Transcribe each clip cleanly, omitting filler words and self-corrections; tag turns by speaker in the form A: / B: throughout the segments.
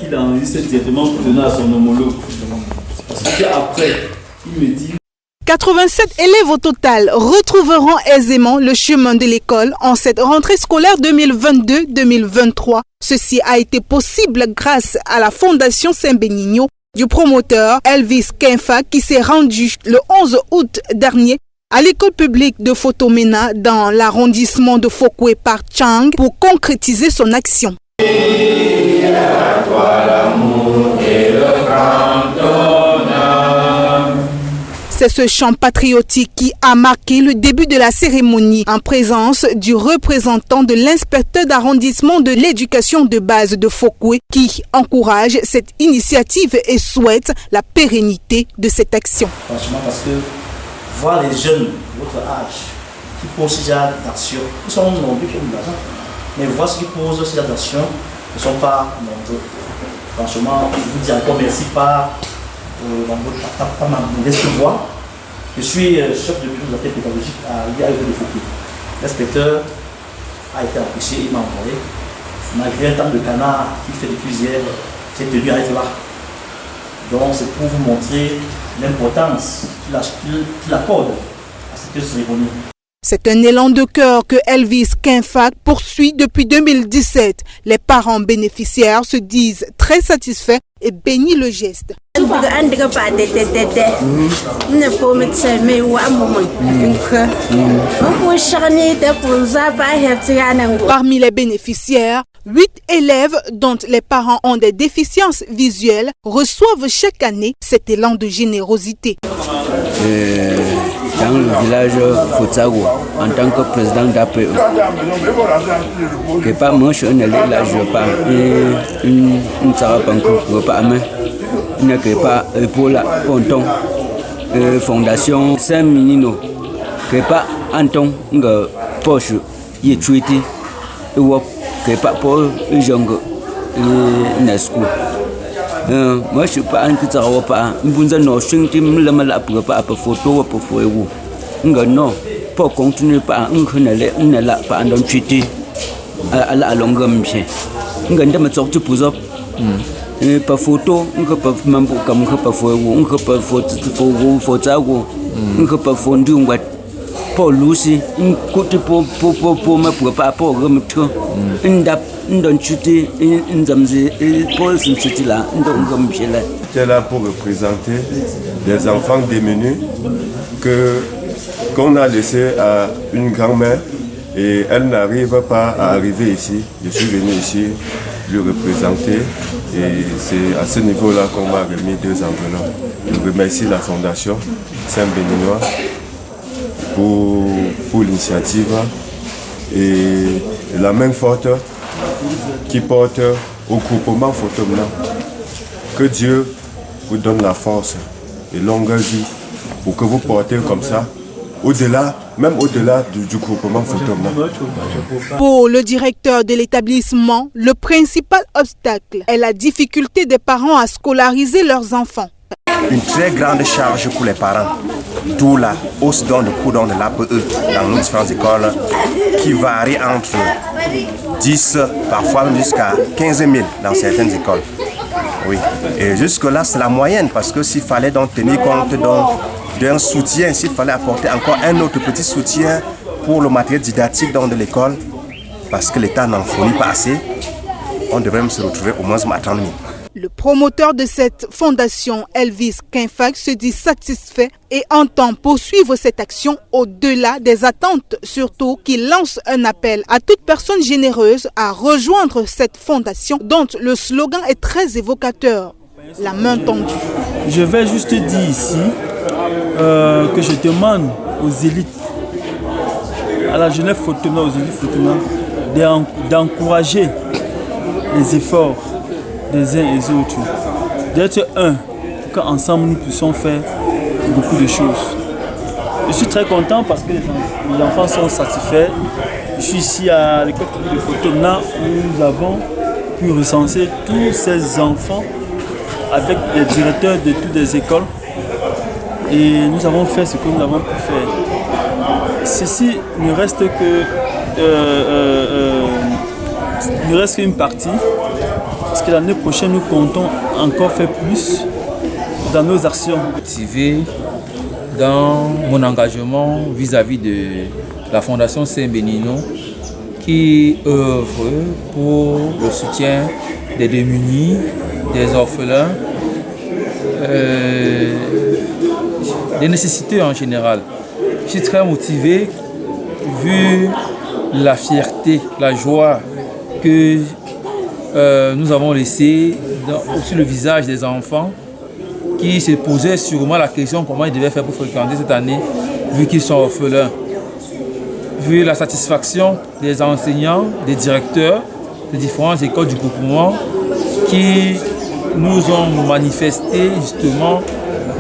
A: qu'il enregistre directement pour donner à son homologue. Parce qu'après, il me dit...
B: 87 élèves au total retrouveront aisément le chemin de l'école en cette rentrée scolaire 2022-2023. Ceci a été possible grâce à la Fondation Saint-Benigno du promoteur Elvis Kenfa qui s'est rendu le 11 août dernier à l'école publique de Fotomena dans l'arrondissement de Fokwe par Chang pour concrétiser son action. C'est ce chant patriotique qui a marqué le début de la cérémonie en présence du représentant de l'inspecteur d'arrondissement de l'éducation de base de Fokwe qui encourage cette initiative et souhaite la pérennité de cette action.
C: Franchement, parce que voir les jeunes de votre âge qui posent déjà d'actions, ils sont nombreux comme l'argent, mais voir ceux qui posent aussi d'actions ne sont pas nombreux. Franchement, je vous dis encore merci par ma modeste voix. Je suis chef de bureau des affaires pédagogiques à l'IAE de Fokwe. L'inspecteur a été apprécié, il m'a envoyé. Malgré un temps de canard qui fait des cuisières, j'ai tenu à être là. Donc c'est pour vous montrer l'importance qu'il accorde à cette cérémonie.
B: C'est un élan de cœur que Elvis Kenfa poursuit depuis 2017. Les parents bénéficiaires se disent très satisfaits et bénissent le geste. Parmi les bénéficiaires, 8 élèves dont les parents ont des déficiences visuelles reçoivent chaque année cet élan de générosité.
D: Dans le village Fotsago, en tant que président d'APE, que pas moi je suis là, je parle, une sarapanko, je parle, une que pas pour la ponton, fondation Saint-Benigno, que pas Anton, une poche, y est tuité, ou que pas pour une jongue, une school. Moi je suis pas un petit repas, je ne suis pas un photo pour vous. Non, pour continuer pas un là pas un tweet à la longue mission. Je me sorti pour ça. Pas photo, on peut pas même comme pas on peut pas photo, on peut pas fondu on va pour Lucy, un côté pour me pour pas pour remettre une date. J'étais
E: là pour représenter des enfants démunis qu'on a laissés à une grand-mère et elle n'arrive pas à arriver ici. Je suis venu ici le représenter et c'est à ce niveau-là qu'on m'a remis 2 enveloppes. Je remercie la Fondation Saint-Benignois pour l'initiative et la main forte qui porte au groupement Fotomena. Que Dieu vous donne la force et longue vie pour que vous portez comme ça, au-delà, même au-delà du groupement Fotomena.
B: Pour le directeur de l'établissement, le principal obstacle est la difficulté des parents à scolariser leurs enfants.
F: Une très grande charge pour les parents, d'où la hausse de coût de l'APE dans nos différentes écoles qui varie entre 10, parfois même jusqu'à 15 000 dans certaines écoles. Oui. Et jusque-là, c'est la moyenne parce que s'il fallait donc tenir compte d'un soutien, s'il fallait apporter encore un autre petit soutien pour le matériel didactique de l'école, parce que l'État n'en fournit pas assez, on devrait même se retrouver au moins à 30 000.
B: Le promoteur de cette fondation, Elvis Kenfa, se dit satisfait et entend poursuivre cette action au-delà des attentes, surtout qu'il lance un appel à toute personne généreuse à rejoindre cette fondation dont le slogan est très évocateur, la main tendue.
A: Je vais juste dire ici que je demande aux élites, à la jeunesse Fotomena, aux élites Fotomena, d'encourager les efforts des uns et des autres, d'être un, pour qu'ensemble nous puissions faire beaucoup de choses. Je suis très content parce que les enfants sont satisfaits. Je suis ici à l'école de Fotomena où nous avons pu recenser tous ces enfants avec les directeurs de toutes les écoles et nous avons fait ce que nous avons pu faire. Ceci ne reste que ne reste qu'une partie. Parce que l'année prochaine, nous comptons encore faire plus dans nos actions.
G: Motivé dans mon engagement vis-à-vis de la Fondation Saint-Bénignon qui œuvre pour le soutien des démunis, des orphelins, des nécessités en général. Je suis très motivé vu la fierté, la joie que nous avons laissée sur le visage des enfants qui se posaient sûrement la question comment ils devaient faire pour fréquenter cette année vu qu'ils sont orphelins. Vu la satisfaction des enseignants, des directeurs des différentes écoles du groupement qui nous ont manifesté justement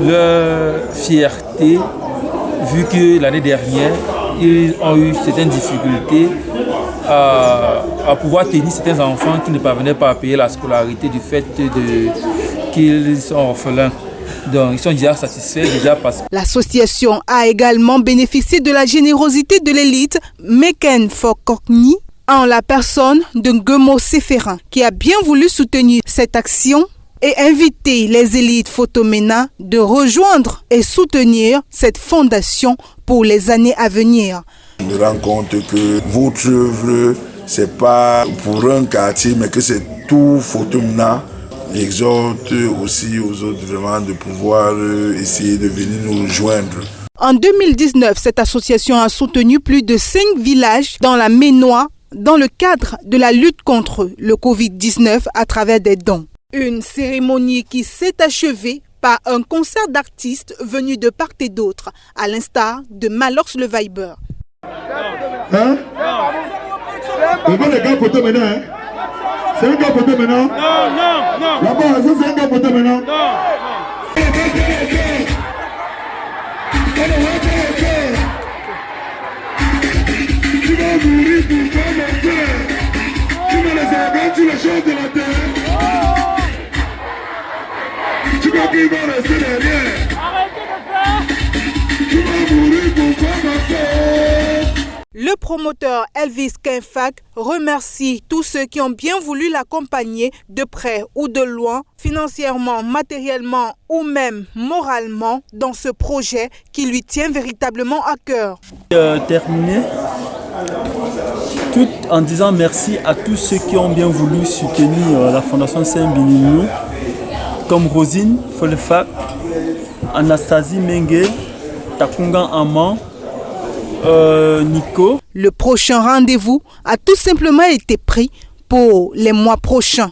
G: leur fierté vu que l'année dernière, ils ont eu certaines difficultés à pouvoir tenir certains enfants qui ne parvenaient pas à payer la scolarité du fait qu'ils sont orphelins. Donc, ils sont déjà satisfaits parce que
B: l'association a également bénéficié de la générosité de l'élite Meken Fokokni en la personne de Ngemo Seferin qui a bien voulu soutenir cette action et inviter les élites Photomena de rejoindre et soutenir cette fondation pour les années à venir.
H: Je me rends compte que votre œuvre, ce n'est pas pour un quartier, mais que c'est tout Photomena. J'exhorte aussi aux autres vraiment de pouvoir essayer de venir nous rejoindre.
B: En 2019, cette association a soutenu plus de 5 villages dans la Ménois dans le cadre de la lutte contre le Covid-19 à travers des dons. Une cérémonie qui s'est achevée par un concert d'artistes venus de part et d'autre, à l'instar de Malox le Viber.
I: Hein? Les gars photo maintenant, hein? C'est un gars photo maintenant? Non. Là-bas, c'est un gars photo maintenant? Non. Tu vas mourir pour toi, mon frère. Tu vas les arrêter, tu les choses de la terre. Tu crois qu'il va rester derrière? Arrêtez de faire. Tu vas mourir pour toi, mon frère.
B: Le promoteur Elvis Kenfak remercie tous ceux qui ont bien voulu l'accompagner de près ou de loin, financièrement, matériellement ou même moralement dans ce projet qui lui tient véritablement à cœur.
A: Terminé tout en disant merci à tous ceux qui ont bien voulu soutenir la Fondation Saint-Bénignon, comme Rosine Folefak, Anastasie Mengue, Takungan Aman, Nico.
B: Le prochain rendez-vous a tout simplement été pris pour les mois prochains.